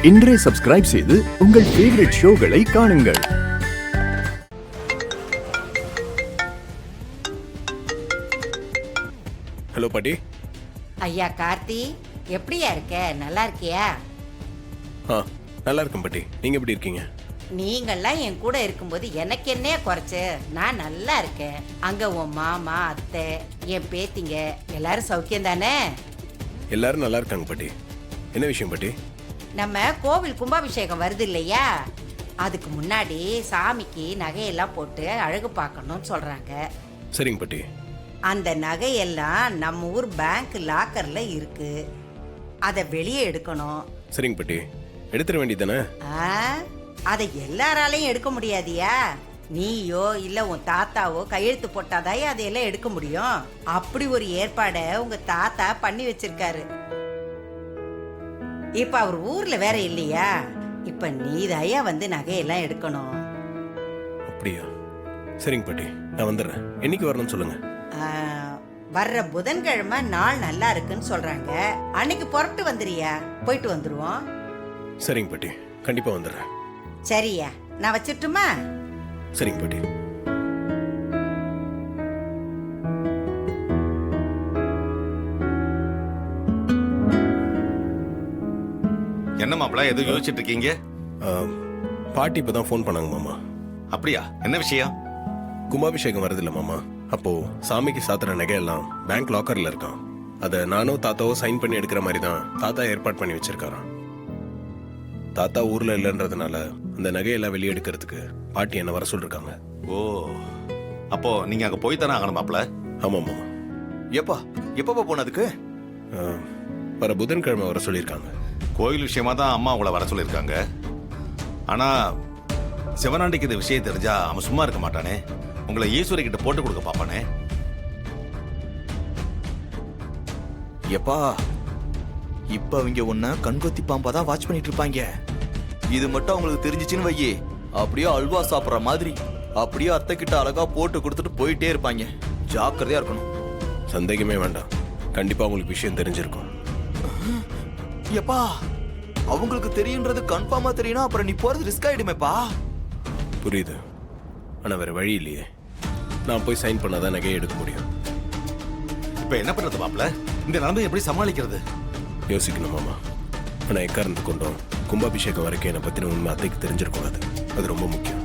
இன்றே சப்ஸ்கிரைப் செய்து உங்கள் ஃபேவரட் ஷோகளை காணுங்கள். ஹலோ பாட்டி. ஐயா கார்த்தி, எப்படியா இருக்க? நல்லா இருக்கியா? நல்லா இருக்கும் பாட்டி. நீங்க எப்படி இருக்கீங்க? நீங்கெல்லாம் என் கூட இருக்கும்போது எனக்கு என்ன குறைச்சு? நான் நல்லா இருக்கேன். அங்க உன் மாமா, அத்தை, என் பேத்திங்க எல்லாரும் சௌக்கியம் தானே? எல்லாரும் நல்லா இருக்காங்க பாட்டி. என்ன விஷயம் பாட்டி? நம்ம கோவில் கும்பாபிஷேகம் வருது இல்லையா? அதுக்கு முன்னாடி சாமிக்கு நகையெல்லாம் போட்டு அழகு பார்க்கணும்னு சொல்றாங்க. சரிங்க பாட்டி. அந்த நகையெல்லாம் நம்ம ஊர் பேங்க் லாக்கர்ல இருக்கு. அதை வெளியே எடுக்கணும். சரிங்க பாட்டி. எடுத்துட வேண்டியதானே? அதை எல்லாராலையும் எடுக்க முடியாதியா? நீயோ இல்ல உன் தாத்தாவோ கையெழுத்து போட்டாதாயே அதையெல்லாம் எடுக்க முடியும். அப்படி ஒரு ஏற்பாடை உங்க தாத்தா பண்ணி வச்சிருக்காரு. இப்ப அவர் ஊர்ல வேற இல்லையா? இப்ப நீதாயா வந்து நகையெல்லாம் எடுக்கணும். அப்படியா? சரிங்க பாட்டி, நான் வந்துடுறேன். என்னைக்கு வரணும்னு சொல்லுங்க. வர்ற புதன்கிழமை நாள் நல்லா இருக்குன்னு சொல்றாங்க. அன்னைக்கு புறப்பட்டு வந்துறியா? போயிட்டு வந்துருவோம். சரிங்க பாட்டி, கண்டிப்பா வந்துடுறேன். சரியா, நான் வச்சிட்டுமா? சரிங்க பாட்டி. என்ன மாப்பிள்ள எதுவும் யோசிச்சுட்டு இருக்கீங்க? பாட்டி இப்பதான் ஃபோன் பண்ணாங்க மாமா. அப்படியா? என்ன விஷயம்? கும்பாபிஷேகம் வருது இல்ல மாமா, அப்போ சாமிக்கு சாத்துற நகையெல்லாம் பேங்க் லாக்கர்ல இருக்கான். அதை நானும் தாத்தாவும் சைன் பண்ணி எடுக்கிற மாதிரி தான் தாத்தா ஏற்பாடு பண்ணி வச்சிருக்காராம். தாத்தா ஊர்ல இல்லைன்றதுனால அந்த நகையெல்லாம் வெளியே எடுக்கிறதுக்கு பாட்டி என்ன வர சொல்லிருக்காங்க. ஓ, அப்போ நீங்க அங்க போய் தானே ஆகணும் மாப்பிள்ள? ஆமா மாமா. எப்பப்பா போனதுக்கு? வர புதன்கிழமை வர சொல்லியிருக்காங்க. கோயில் விஷயமா தான் அம்மா உங்களை வர சொல்லியிருக்காங்க. ஆனா சிவனாண்டிக்கு இந்த விஷயம் தெரிஞ்சா அவன் சும்மா இருக்க மாட்டானே. உங்களை ஈஸ்வரி கிட்ட போட்டு கொடுக்க பாப்பானே. எப்பா, இப்ப அவங்க உன்ன கண்கொத்தி பாம்பா தான் வாட்ச் பண்ணிட்டு இருப்பாங்க. இது மட்டும் அவங்களுக்கு தெரிஞ்சிச்சுன்னு வையே, அப்படியே அல்வா சாப்பிட்ற மாதிரி அப்படியே அத்தை கிட்ட அழகா போட்டு கொடுத்துட்டு போயிட்டே இருப்பாங்க. ஜாக்கிரதையா இருக்கணும். சந்தேகமே வேண்டாம், கண்டிப்பா உங்களுக்கு விஷயம் தெரிஞ்சிருக்கும். எப்பா, அவங்களுக்கு தெரியுன்றது கன்ஃபார்மா தெரியும்னா அப்புறம் நீ போறது ரிஸ்க் ஆயிடுமேப்பா. புரியுது, ஆனா வேற வழி இல்லையே. நான் போய் சைன் பண்ணாதான் நகையை எடுக்க முடியும். இப்ப என்ன பண்றது மாப்பிள்ள? இந்த நிலைமை எப்படி சமாளிக்கிறது? யோசிக்கணும் மாமா. ஆனா எக்காரணத்து கொண்டும் கும்பாபிஷேகம் வரைக்கும் என்னை பத்தின உண்மை அத்தைக்கு தெரிஞ்சிருக்கூடாது. அது ரொம்ப முக்கியம்.